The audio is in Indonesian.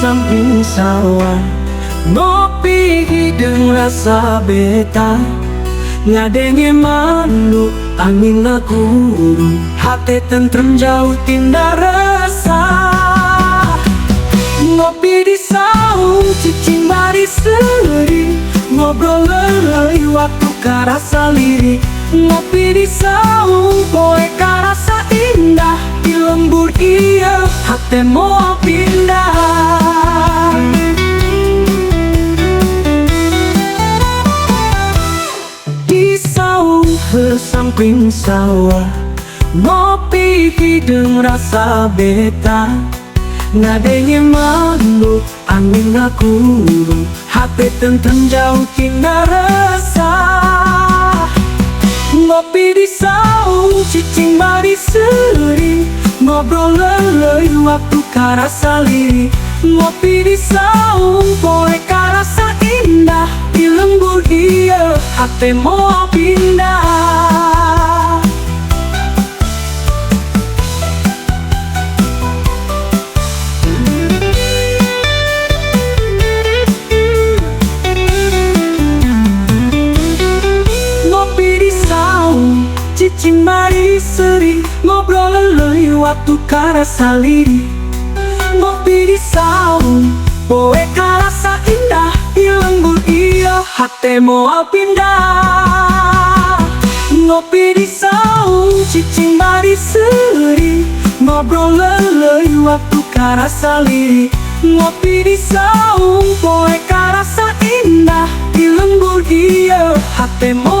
samping sawah, ngopi hidung rasa beta, ngadengi manuk angin guru, hati tentrem jauh tindak resah. Ngopi di saung cicing mari seri, ngobrol lelai waktu karasa lirik. Ngopi di saung poe karasa indah, di lembur iya hati mau pindah. Di saung samping sawah, ngopi hidung rasa beta, ngadengi manuk angin guru, hati tentrem jauh tindak resah. Ngopi di saung cicing mari seri, ngobrol lelai waktu karasa lirik. Ngopi di saung poe karasa indah, di lembur iya hati mau pindah. Cicing mari seri, ngobrol lelai waktu karasa lirik. Ngopi di saung poe karasa indah, di lembur iya hati mau pindah. Ngopi di saung cicing mari seri, ngobrol lelai waktu karasa lirik. Ngopi di saung poe karasa indah, di lembur iya hati mau